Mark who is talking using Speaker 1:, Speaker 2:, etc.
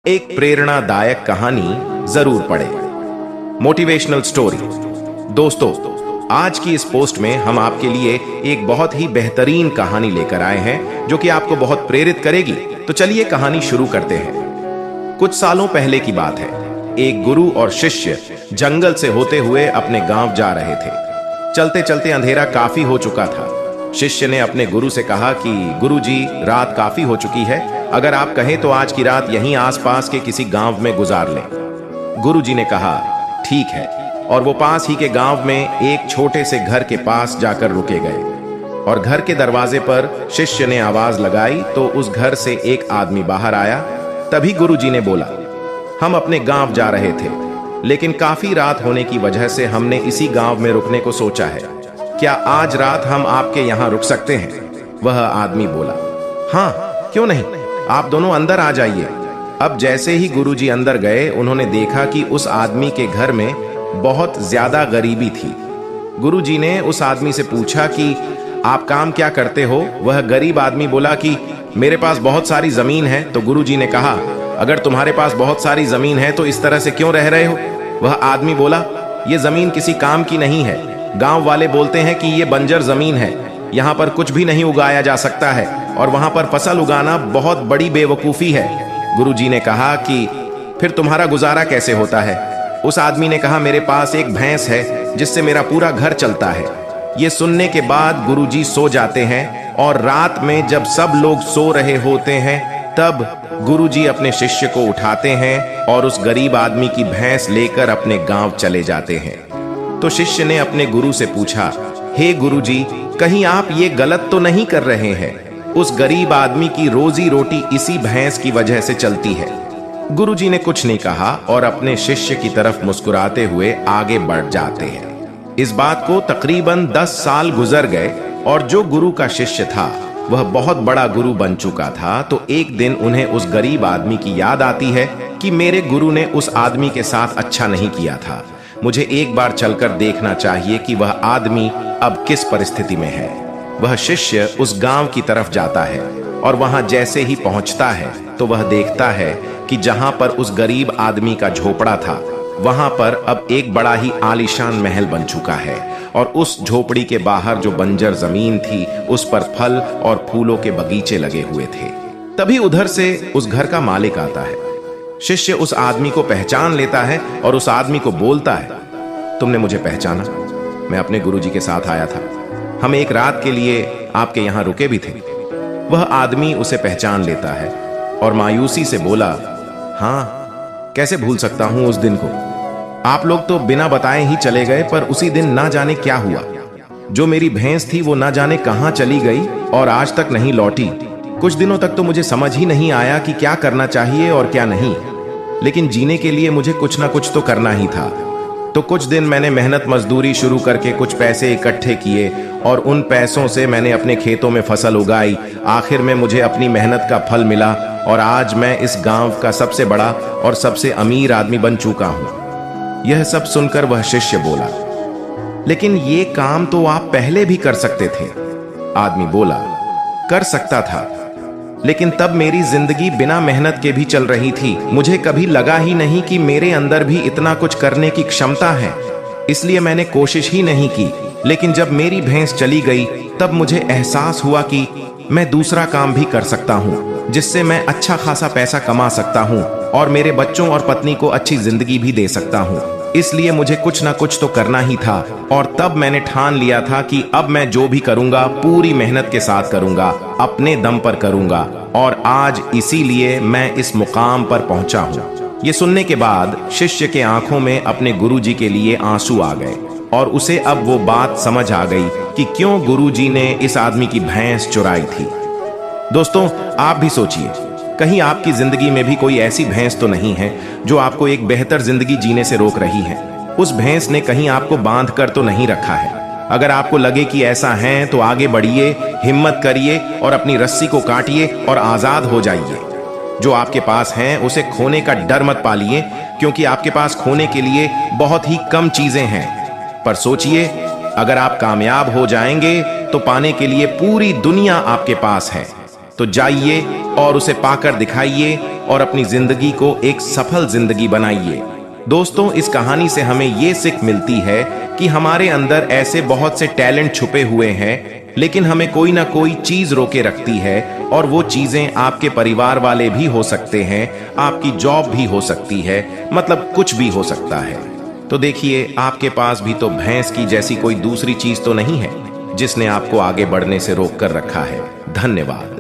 Speaker 1: एक प्रेरणादायक कहानी जरूर पढ़ें। Motivational story. दोस्तों, आज की इस पोस्ट में हम आपके लिए एक बहुत ही बेहतरीन कहानी लेकर आए हैं जो कि आपको बहुत प्रेरित करेगी। तो चलिए कहानी शुरू करते हैं। कुछ सालों पहले की बात है। एक गुरु और शिष्य जंगल से होते हुए अपने गांव जा रहे थे। चलते चलते अंधेरा काफी हो चुका था। शिष्य ने अपने गुरु से कहा कि गुरुजी, रात काफी हो चुकी है, अगर आप कहें तो आज की रात यहीं आसपास के किसी गांव में गुजार लें। गुरुजी ने कहा ठीक है, और वो पास ही के गांव में एक छोटे से घर के पास जाकर रुके गए। और घर के दरवाजे पर शिष्य ने आवाज लगाई तो उस घर से एक आदमी बाहर आया। तभी गुरुजी ने बोला, हम अपने गांव जा रहे थे, लेकिन काफी रात होने की वजह से हमने इसी गांव में रुकने को सोचा है। क्या आज रात हम आपके यहाँ रुक सकते हैं? वह आदमी बोला, हाँ, क्यों नहीं, आप दोनों अंदर आ जाइए। अब जैसे ही गुरुजी अंदर गए, उन्होंने देखा कि उस आदमी के घर में बहुत ज्यादा गरीबी थी। गुरुजी ने उस आदमी से पूछा कि आप काम क्या करते हो? वह गरीब आदमी बोला कि मेरे पास बहुत सारी जमीन है। तो गुरुजी ने कहा, अगर तुम्हारे पास बहुत सारी जमीन है तो इस तरह से क्यों रह रहे हो? वह आदमी बोला, यह जमीन किसी काम की नहीं है। गांव वाले बोलते हैं कि यह बंजर जमीन है, यहाँ पर कुछ भी नहीं उगाया जा सकता है, और वहां पर फसल उगाना बहुत बड़ी बेवकूफी है। गुरुजी ने कहा कि फिर तुम्हारा गुजारा कैसे होता है? उस आदमी ने कहा, मेरे पास एक भैंस है जिससे मेरा पूरा घर चलता है। ये सुनने के बाद गुरुजी सो जाते हैं, और रात में जब सब लोग सो रहे होते हैं तब गुरुजी अपने शिष्य को उठाते हैं और उस गरीब आदमी की भैंस लेकर अपने गांव चले जाते हैं। तो शिष्य ने अपने गुरु से पूछा, हे गुरुजी, कहीं आप ये गलत तो नहीं कर रहे हैं? उस गरीब आदमी की रोजी रोटी इसी भैंस की वजह से चलती है। गुरुजी ने कुछ नहीं कहा और अपने शिष्य की तरफ मुस्कुराते हुए आगे बढ़ जाते हैं। इस बात को तकरीबन 10 साल गुजर गए और जो गुरु का शिष्य था वह बहुत बड़ा गुरु बन चुका था। तो एक दिन उन्हें उस गरीब आदमी की याद आती है कि मेरे गुरु ने उस आदमी के साथ अच्छा नहीं किया था, मुझे एक बार चलकर देखना चाहिए कि वह आदमी अब किस परिस्थिति में है। वह शिष्य उस गांव की तरफ जाता है और वहां जैसे ही पहुंचता है तो वह देखता है कि जहां पर उस गरीब आदमी का झोपड़ा था वहां पर अब एक बड़ा ही आलीशान महल बन चुका है, और उस झोपड़ी के बाहर जो बंजर जमीन थी उस पर फल और फूलों के बगीचे लगे हुए थे। तभी उधर से उस घर का मालिक आता है। शिष्य उस आदमी को पहचान लेता है और उस आदमी को बोलता है, तुमने मुझे पहचाना? मैं अपने गुरुजी के साथ आया था, हम एक रात के लिए आपके यहाँ रुके भी थे। वह आदमी उसे पहचान लेता है और मायूसी से बोला, हाँ, कैसे भूल सकता हूं उस दिन को। आप लोग तो बिना बताए ही चले गए, पर उसी दिन ना जाने क्या हुआ। जो मेरी भैंस थी वो ना जाने कहां चली गई और आज तक नहीं लौटी। कुछ दिनों तक तो मुझे समझ ही नहीं आया कि क्या करना चाहिए और क्या नहीं, लेकिन जीने के लिए मुझे कुछ ना कुछ तो करना ही था। तो कुछ दिन मैंने मेहनत मजदूरी शुरू करके कुछ पैसे इकट्ठे किए और उन पैसों से मैंने अपने खेतों में फसल उगाई। आखिर में मुझे अपनी मेहनत का फल मिला और आज मैं इस गांव का सबसे बड़ा और सबसे अमीर आदमी बन चुका हूं। यह सब सुनकर वह शिष्य बोला, लेकिन ये काम तो आप पहले भी कर सकते थे। आदमी बोला, कर सकता था, लेकिन तब मेरी जिंदगी बिना मेहनत के भी चल रही थी। मुझे कभी लगा ही नहीं कि मेरे अंदर भी इतना कुछ करने की क्षमता है, इसलिए मैंने कोशिश ही नहीं की। लेकिन जब मेरी भैंस चली गई तब मुझे एहसास हुआ कि मैं दूसरा काम भी कर सकता हूँ जिससे मैं अच्छा खासा पैसा कमा सकता हूँ और मेरे बच्चों और पत्नी को अच्छी जिंदगी भी दे सकता हूँ। इसलिए मुझे कुछ ना कुछ तो करना ही था, और तब मैंने ठान लिया था कि अब मैं जो भी करूंगा पूरी मेहनत के साथ करूंगा, अपने दम पर करूंगा, और आज इसीलिए मैं इस मुकाम पर पहुंचा हूं। ये सुनने के बाद शिष्य के आंखों में अपने गुरुजी के लिए आंसू आ गए और उसे अब वो बात समझ आ गई कि क्यों गुरुजी ने इस आदमी की भैंस चुराई थी। दोस्तों, आप भी सोचिए, कहीं आपकी जिंदगी में भी कोई ऐसी भैंस तो नहीं है जो आपको एक बेहतर जिंदगी जीने से रोक रही है? उस भैंस ने कहीं आपको बांध कर तो नहीं रखा है? अगर आपको लगे कि ऐसा है तो आगे बढ़िए, हिम्मत करिए और अपनी रस्सी को काटिए और आजाद हो जाइए। जो आपके पास है उसे खोने का डर मत पालिए, क्योंकि आपके पास खोने के लिए बहुत ही कम चीजें हैं। पर सोचिए, अगर आप कामयाब हो जाएंगे तो पाने के लिए पूरी दुनिया आपके पास है। तो जाइए और उसे पाकर दिखाइए और अपनी जिंदगी को एक सफल जिंदगी बनाइए। दोस्तों, इस कहानी से हमें ये सीख मिलती है कि हमारे अंदर ऐसे बहुत से टैलेंट छुपे हुए हैं, लेकिन हमें कोई ना कोई चीज रोके रखती है, और वो चीजें आपके परिवार वाले भी हो सकते हैं, आपकी जॉब भी हो सकती है, मतलब कुछ भी हो सकता है। तो देखिए, आपके पास भी तो भैंस की जैसी कोई दूसरी चीज तो नहीं है जिसने आपको आगे बढ़ने से रोक कर रखा है। धन्यवाद।